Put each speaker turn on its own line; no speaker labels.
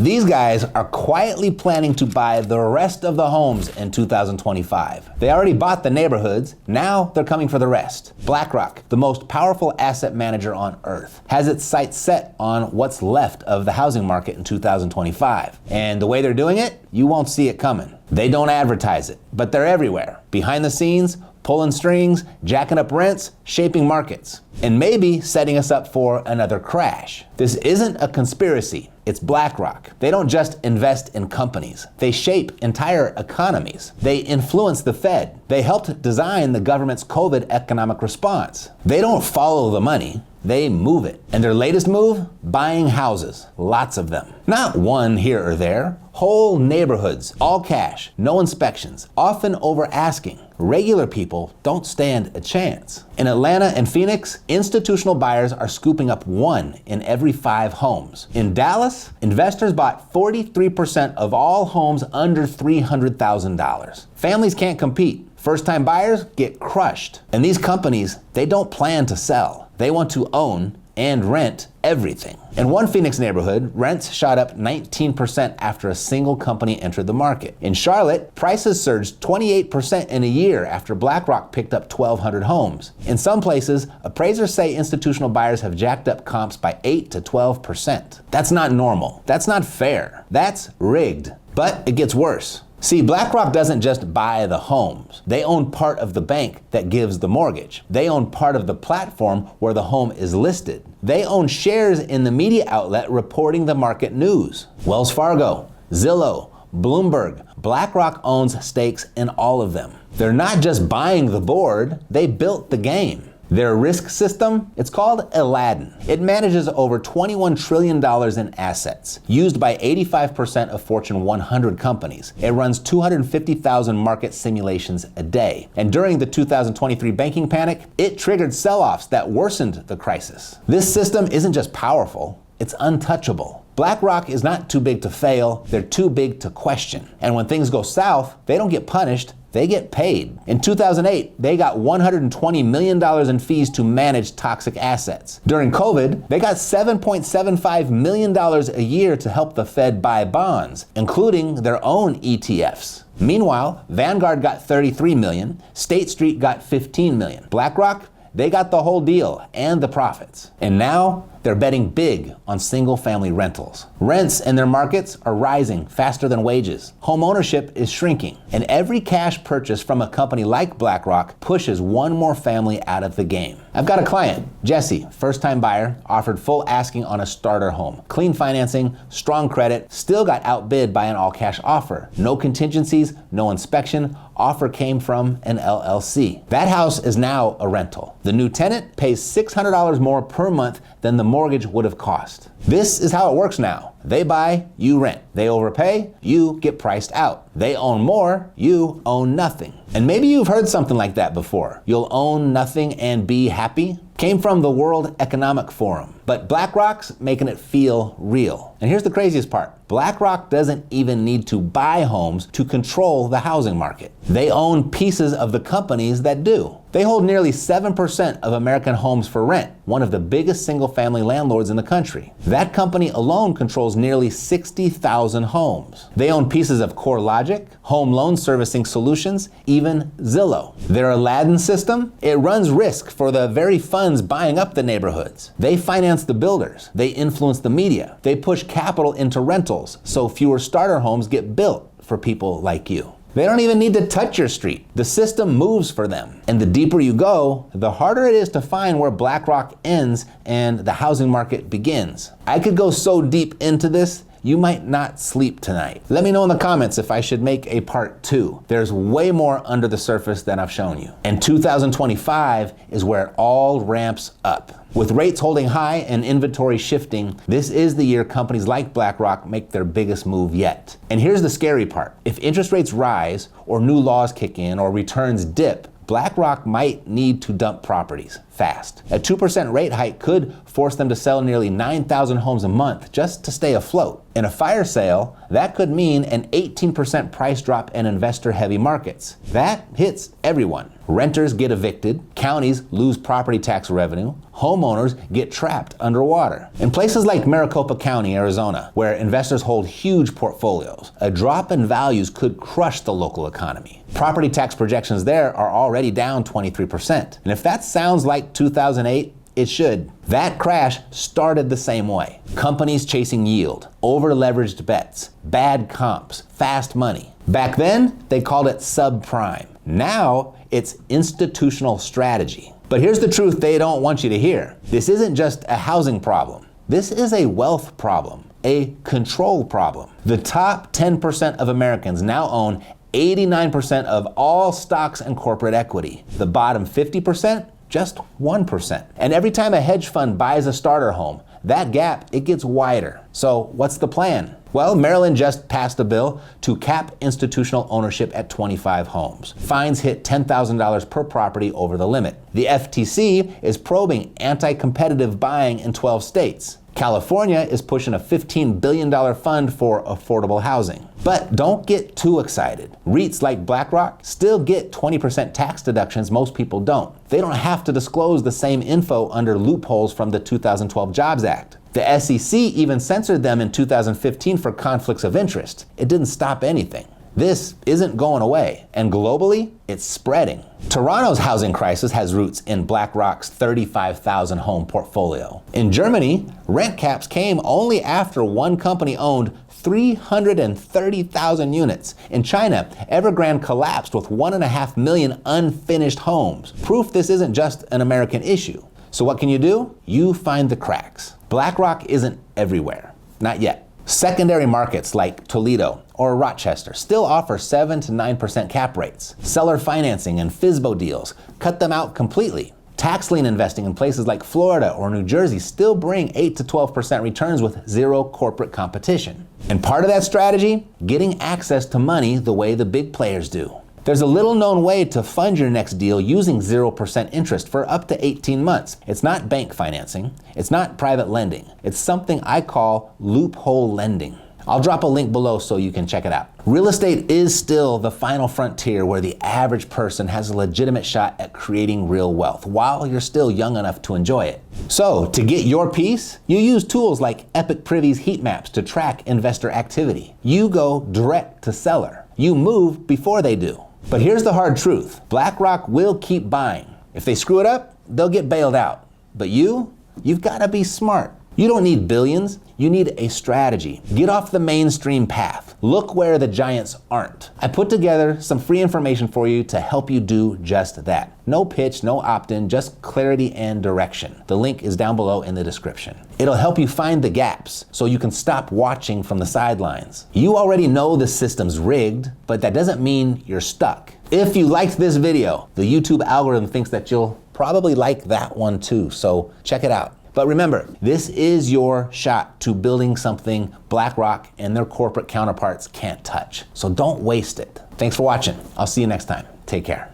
These guys are quietly planning to buy the rest of the homes in 2025. They already bought the neighborhoods, now they're coming for the rest. BlackRock, the most powerful asset manager on earth, has its sights set on what's left of the housing market in 2025. And the way they're doing it, you won't see it coming. They don't advertise it, but they're everywhere. Behind the scenes, pulling strings, jacking up rents, shaping markets, and maybe setting us up for another crash. This isn't a conspiracy, it's BlackRock. They don't just invest in companies. They shape entire economies. They influence the Fed. They helped design the government's COVID economic response. They don't follow the money. They move it. And their latest move? Buying houses. Lots of them. Not one here or there. Whole neighborhoods, all cash, no inspections, often over asking. Regular people don't stand a chance. In Atlanta and Phoenix, institutional buyers are scooping up 1 in every 5 homes. In Dallas, investors bought 43% of all homes under $300,000. Families can't compete. First-time buyers get crushed. And these companies, they don't plan to sell. They want to own and rent everything. In one Phoenix neighborhood, rents shot up 19% after a single company entered the market. In Charlotte, prices surged 28% in a year after BlackRock picked up 1,200 homes. In some places, appraisers say institutional buyers have jacked up comps by 8 to 12%. That's not normal. That's not fair. That's rigged. But it gets worse. See, BlackRock doesn't just buy the homes. They own part of the bank that gives the mortgage. They own part of the platform where the home is listed. They own shares in the media outlet reporting the market news. Wells Fargo, Zillow, Bloomberg, BlackRock owns stakes in all of them. They're not just buying the board, they built the game. Their risk system, it's called Aladdin. It manages over $21 trillion in assets, used by 85% of Fortune 100 companies. It runs 250,000 market simulations a day. And during the 2023 banking panic, it triggered sell-offs that worsened the crisis. This system isn't just powerful, it's untouchable. BlackRock is not too big to fail, they're too big to question. And when things go south, they don't get punished, they get paid. In 2008, they got $120 million in fees to manage toxic assets. During COVID, they got $7.75 million a year to help the Fed buy bonds, including their own ETFs. Meanwhile, Vanguard got $33 million, State Street got $15 million. BlackRock, they got the whole deal and the profits. And now, they're betting big on single-family rentals. Rents in their markets are rising faster than wages. Home ownership is shrinking. And every cash purchase from a company like BlackRock pushes one more family out of the game. I've got a client, Jesse, first-time buyer, offered full asking on a starter home. Clean financing, strong credit, still got outbid by an all-cash offer. No contingencies, no inspection. Offer came from an LLC. That house is now a rental. The new tenant pays $600 more per month than the mortgage would have cost. This is how it works now. They buy, you rent. They overpay, you get priced out. They own more, you own nothing. And maybe you've heard something like that before. You'll own nothing and be happy. Came from the World Economic Forum. But BlackRock's making it feel real. And here's the craziest part. BlackRock doesn't even need to buy homes to control the housing market. They own pieces of the companies that do. They hold nearly 7% of American homes for rent, one of the biggest single-family landlords in the country. That company alone controls nearly 60,000 homes. They own pieces of CoreLogic, home loan servicing solutions, even Zillow. Their Aladdin system, it runs risk for the very funds buying up the neighborhoods. They finance the builders. They influence the media. They push capital into rentals, so fewer starter homes get built for people like you. They don't even need to touch your street. The system moves for them. And the deeper you go, the harder it is to find where BlackRock ends and the housing market begins. I could go so deep into this, you might not sleep tonight. Let me know in the comments if I should make a part 2. There's way more under the surface than I've shown you. And 2025 is where it all ramps up. With rates holding high and inventory shifting, this is the year companies like BlackRock make their biggest move yet. And here's the scary part. If interest rates rise, or new laws kick in, or returns dip, BlackRock might need to dump properties fast. A 2% rate hike could force them to sell nearly 9,000 homes a month just to stay afloat. In a fire sale, that could mean an 18% price drop in investor-heavy markets. That hits everyone. Renters get evicted, counties lose property tax revenue, homeowners get trapped underwater. In places like Maricopa County, Arizona, where investors hold huge portfolios, a drop in values could crush the local economy. Property tax projections there are already down 23%. And if that sounds like 2008, it should. That crash started the same way. Companies chasing yield, over-leveraged bets, bad comps, fast money. Back then, they called it subprime. Now, it's institutional strategy. But here's the truth they don't want you to hear. This isn't just a housing problem. This is a wealth problem, a control problem. The top 10% of Americans now own 89% of all stocks and corporate equity. The bottom 50%? Just 1%. And every time a hedge fund buys a starter home, that gap, it gets wider. So what's the plan? Well, Maryland just passed a bill to cap institutional ownership at 25 homes. Fines hit $10,000 per property over the limit. The FTC is probing anti-competitive buying in 12 states. California is pushing a $15 billion fund for affordable housing. But don't get too excited. REITs like BlackRock still get 20% tax deductions most people don't. They don't have to disclose the same info under loopholes from the 2012 Jobs Act. The SEC even censored them in 2015 for conflicts of interest. It didn't stop anything. This isn't going away, and globally, it's spreading. Toronto's housing crisis has roots in BlackRock's 35,000 home portfolio. In Germany, rent caps came only after one company owned 330,000 units. In China, Evergrande collapsed with 1.5 million unfinished homes. Proof this isn't just an American issue. So what can you do? You find the cracks. BlackRock isn't everywhere. Not yet. Secondary markets like Toledo or Rochester still offer 7 to 9% cap rates. Seller financing and FSBO deals cut them out completely. Tax lien investing in places like Florida or New Jersey still bring 8 to 12% returns with zero corporate competition. And part of that strategy? Getting access to money the way the big players do. There's a little known way to fund your next deal using 0% interest for up to 18 months. It's not bank financing. It's not private lending. It's something I call loophole lending. I'll drop a link below so you can check it out. Real estate is still the final frontier where the average person has a legitimate shot at creating real wealth while you're still young enough to enjoy it. So, to get your piece, you use tools like Epic Privy's heat maps to track investor activity. You go direct to seller. You move before they do. But here's the hard truth. BlackRock will keep buying. If they screw it up, they'll get bailed out. But you've got to be smart. You don't need billions, you need a strategy. Get off the mainstream path. Look where the giants aren't. I put together some free information for you to help you do just that. No pitch, no opt-in, just clarity and direction. The link is down below in the description. It'll help you find the gaps so you can stop watching from the sidelines. You already know the system's rigged, but that doesn't mean you're stuck. If you liked this video, the YouTube algorithm thinks that you'll probably like that one too, so check it out. But remember, this is your shot to building something BlackRock and their corporate counterparts can't touch. So don't waste it. Thanks for watching. I'll see you next time. Take care.